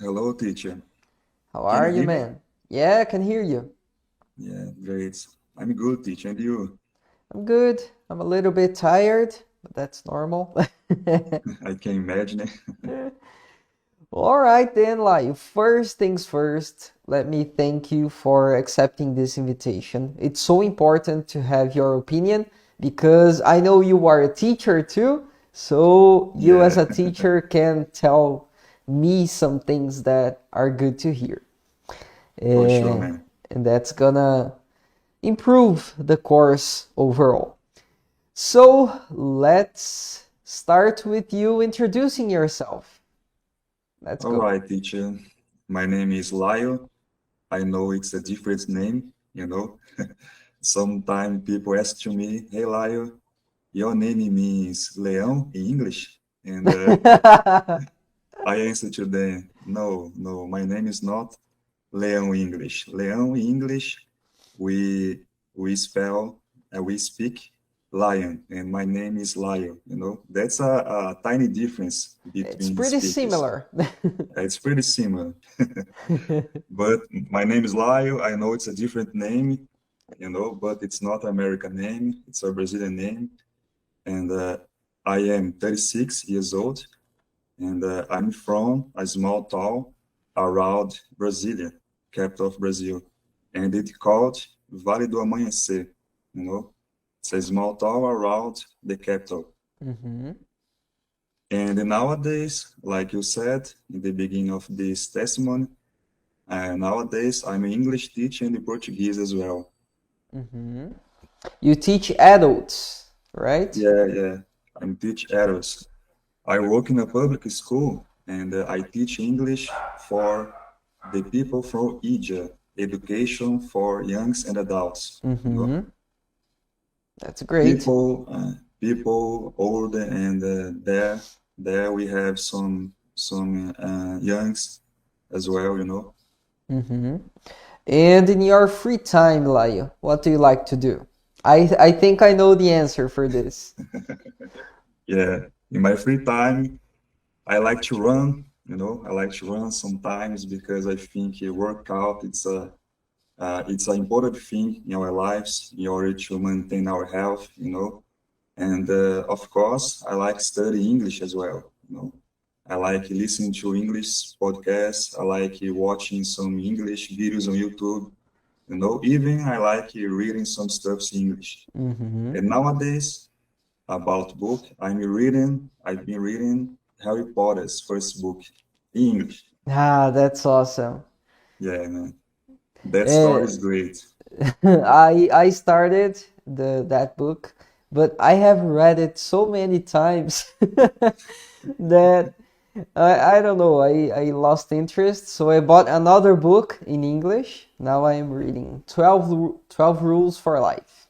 Hello, teacher. How Can are you you, hear me? man? Yeah, I can hear you. Yeah, great. I'm good, teacher. And you? I'm good. I'm a little bit tired, but that's normal. I can imagine it. All right, then, like, first things first, let me thank you for accepting this invitation. It's so important to have your opinion because I know you are a teacher too. So, you as Yeah, a teacher can tell me some things that are good to hear. for sure, And, man. and that's gonna improve the course overall. So let's start with you introducing yourself. Let's All go. right, teacher. My name is Layo. I know it's a different name. Sometimes people ask to me, "Hey, Layo, your name means leão in English?" And I answer to them, "No, no, my name is not leão in English. Leão in English, we we spell we speak lion, and my name is Layo. That's a tiny difference It's between the pretty speakers. similar. It's pretty similar, but my name is Layo. I know it's a different name, but it's not an American name. It's a Brazilian name, and I am 36 years old, and I'm from a small town around Brasilia, capital of Brazil, and it's called Vale do Amanhecer. You know, it's a small town around the capital. Mhm. And nowadays, like you said in the beginning of this testimony, nowadays I'm an English teacher and Portuguese as well. Mhm. You teach adults, right? Yeah, yeah. I'm teach adults. I work in a public school and I teach English for the people from Egypt, education for youngs and adults. Mhm. That's great. People older and there we have some youngs as well. Mhm. And in your free time, Laio, what do you like to do? I think I know the answer for this. Yeah, in my free time, I like to run. I like to run sometimes because I think a workout it's an important thing in our lives in order to maintain our health. And of course, I like studying English as well. I like listening to English podcasts. I like watching some English videos on YouTube. Even I like reading some stuff in English. Mhm. And nowadays, about book, I've been reading Harry Potter's first book in English. Ah, that's awesome. Yeah, man. That story Uh, is great. I started that book, but I have read it so many times that I don't know. I lost interest, so I bought another book in English. Now I am reading 12 Rules for Life.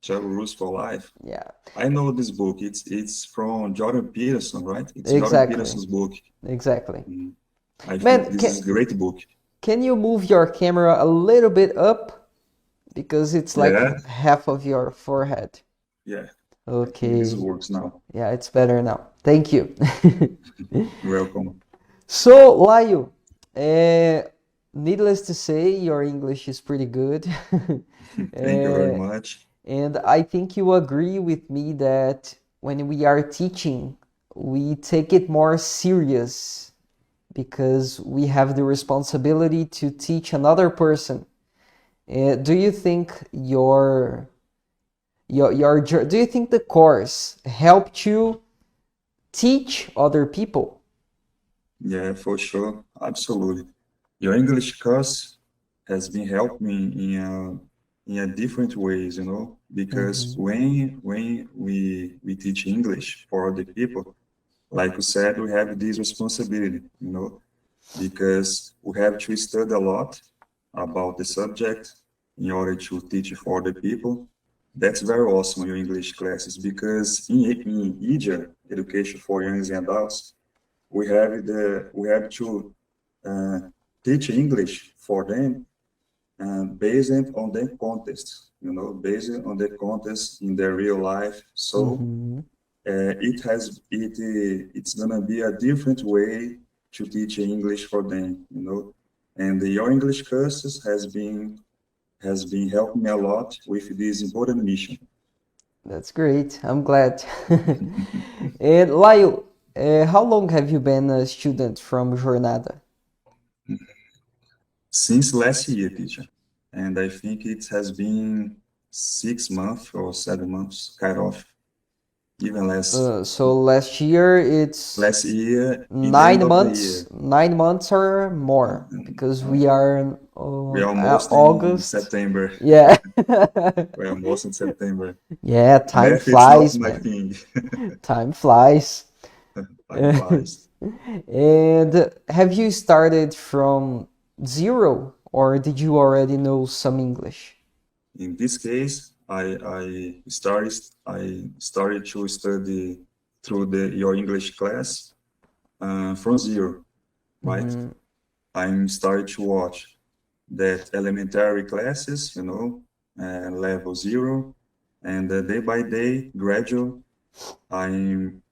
Travel Rules for Life. Yeah, I know this book. It's from Jordan Peterson, right? It's Jordan exactly, Peterson's book. exactly. Mm. I think Man, this is a great book. can you move your camera a little bit up because it's like Yeah, half of your forehead? yeah. I think this Okay. works now. Yeah, it's better now. Thank you. Welcome. So, Laio, needless to say, your English is pretty good. Thank you very Uh, much. and I think you agree with me that when we are teaching, we take it more serious because we have the responsibility to teach another person. Do you think do you think the course helped you teach other people? Yeah, for sure. Absolutely. Your English course has been helping me in a different ways, because Mhm. when we teach English for other people, like you said, we have this responsibility, because we have to study a lot about the subject in order to teach for the people. That's very awesome in your English classes because in EJA, education for young and adults, we have to uh, teach English for them based on their context, based on their context in their real life. So Mhm. it's gonna be a different way to teach English for them, And your English courses has been helping me a lot with this important mission. That's great. I'm glad. And Layo, how long have you been a student from Jornada? Since last year, teacher, and I think it has been 6 months or 7 months, kind of, even less. So last year it's Last year, in the end 9 of the months, year, 9 months or more, because we are we're almost in August. September. Yeah. We're almost in September. Yeah, time Math is flies, not my man. thing. Time flies. Time flies. And have you started from zero, or did you already know some English? In this case, I started to study through your English class from zero, right? I'm started to watch that elementary classes, level 0, and day by day, gradual, I'm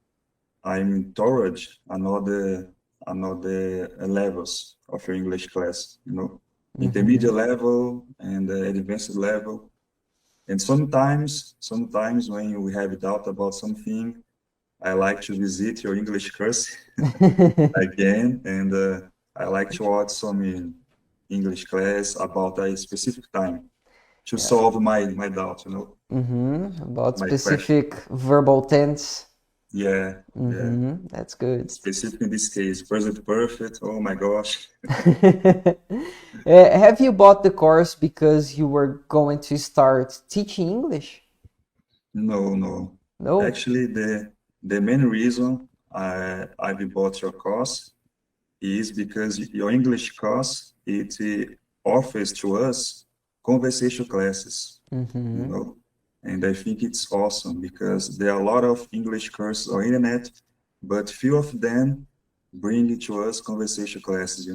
toward another levels of your English class, intermediate level and advanced level. And sometimes when we have doubt about something, I like to visit your English course again, and I like to watch some English class about a specific time to solve my doubt, About my question. specific verbal tense. Yeah, yeah. That's good. Specific in this case, present perfect. Oh my gosh. Have you bought the course because you were going to start teaching English? No. No? Actually, the main reason I bought your course is because your English course, it offers to us conversation classes, And I think it's awesome because there are a lot of English courses on internet, but few of them bring to us conversation classes,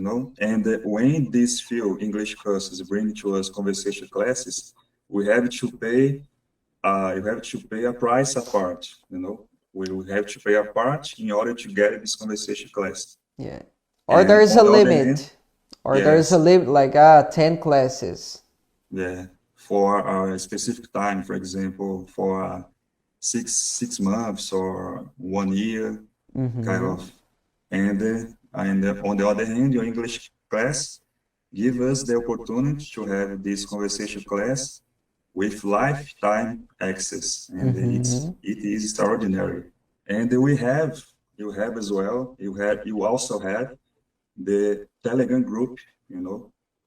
And when these few English courses bring to us conversation classes, we have to pay. You have to pay a price apart, We will have to pay a part in order to get this conversation class. Yeah. Or And there's on a the other limit. hand, Or there's a yes, limit, like 10 classes. yeah, for a specific time, for example, for 6 months or 1 year, kind of. And on the other hand, your English class give us the opportunity to have this conversation class with lifetime access, and it is extraordinary. And you have as well. You also have the Telegram group,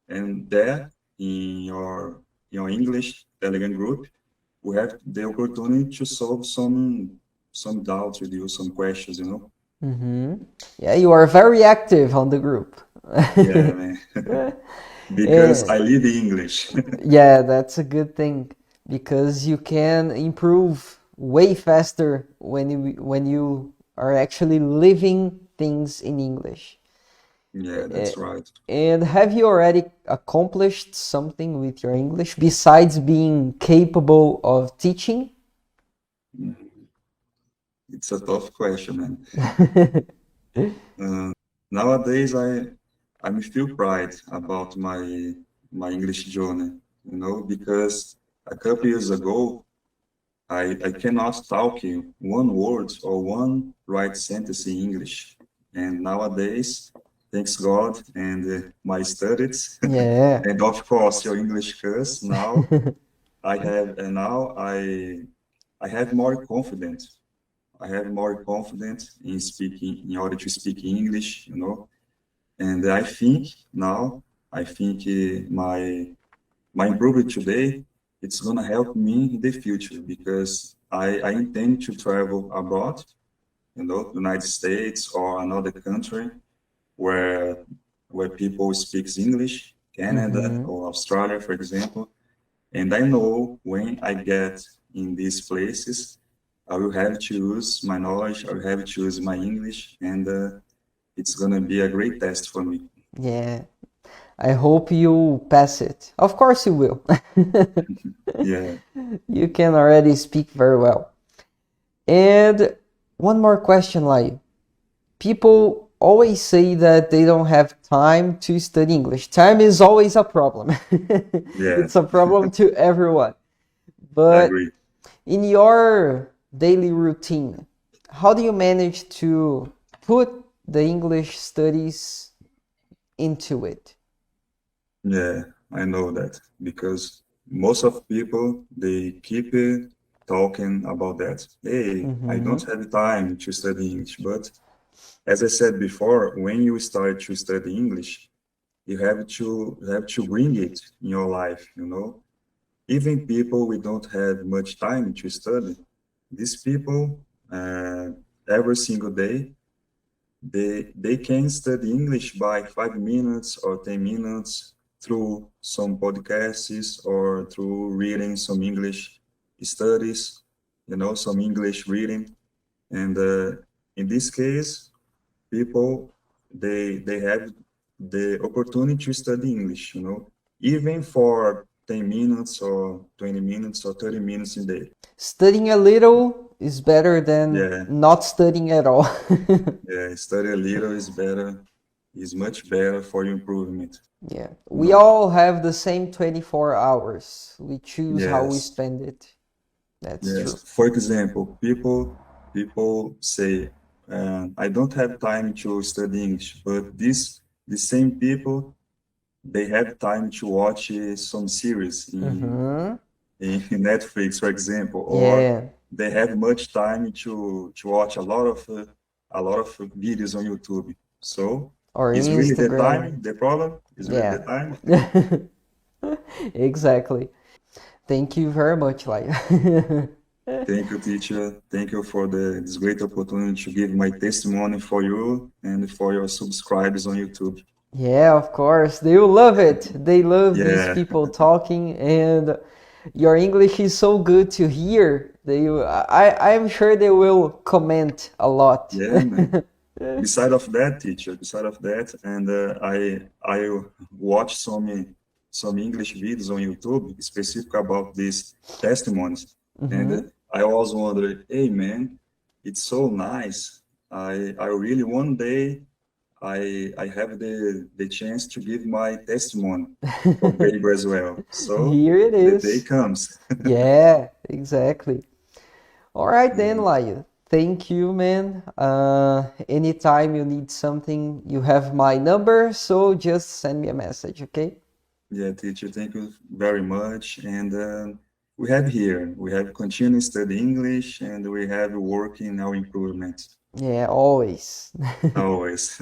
and there in your English Telegram group, we have the opportunity to solve some doubts with you, some questions, Yeah, you are very active on the group. Yeah, man. Because I live in English. Yeah, that's a good thing because you can improve way faster when you are actually living things in English. Yeah, that's right. And have you already accomplished something with your English besides being capable of teaching? It's a tough question, man. Nowadays, I feel pride about my English journey, because a couple years ago, I cannot talk in one word or one right sentence in English. And nowadays, thanks God and my studies, Yeah. and of course your English course, now I have more confidence. I have more confidence in speaking, in order to speak English, And I think now, my improvement today, it's gonna help me in the future because I intend to travel abroad, United States or another country where people speaks English, Canada or Australia, for example. And I know when I get in these places, I will have to use my knowledge, I will have to use my English, and it's gonna be a great test for me. Yeah. I hope you pass it. Of course you will. Yeah. You can already speak very well. And one more question, like, people always say that they don't have time to study English. Time is always a problem. Yeah, It's a problem to everyone. I But agree. in your daily routine, how do you manage to put the English studies into it? Yeah, I know that because most of people they keep talking about that. Hey, I don't Mm-hmm. have time to study English, but as I said before, when you start to study English, you have to bring it in your life, you know. Even people we don't have much time to study, these people every single day they can study English by 5 minutes or 10 minutes through some podcasts or through reading some English studies, you know, some English reading. And in this case, people they have the opportunity to study English, you know, even for 10 minutes or 20 minutes or 30 minutes a day. Studying a little is better than Yeah, not studying at all. yeah, study a little is better, is much better for your improvement, Yeah, you we know. all have the same 24 hours. We choose how we Yes, spend it. That's yes. true. For example, people say, I don't have time to study English, but the same people they have time to watch some series Mm-hmm. in Netflix, for example, or Yeah, they have much time to watch a lot of videos on YouTube. So or is really the Instagram. time the problem? Is really the Yeah. time? Exactly. Thank you very much, Laia. Thank you, teacher. Thank you for this great opportunity to give my testimony for you and for your subscribers on YouTube. Yeah, of course. They will love it. They love these Yeah, people talking, and your English is so good to hear. I'm sure they will comment a lot. yeah, man. Beside of that, teacher, beside of that, and I watch some English videos on YouTube specific about these testimonies, and Hmm. I always wonder, hey man, it's so nice. I really one day I have the chance to give my testimony for paper as well. So Here it the day is. comes. Yeah, exactly. All right then, Yeah, Laia. Thank you, man. Anytime you need something, you have my number, so just send me a message, okay? yeah, teacher, thank you very much. And we have continued study English, and we have work in our improvement Yeah, always. always.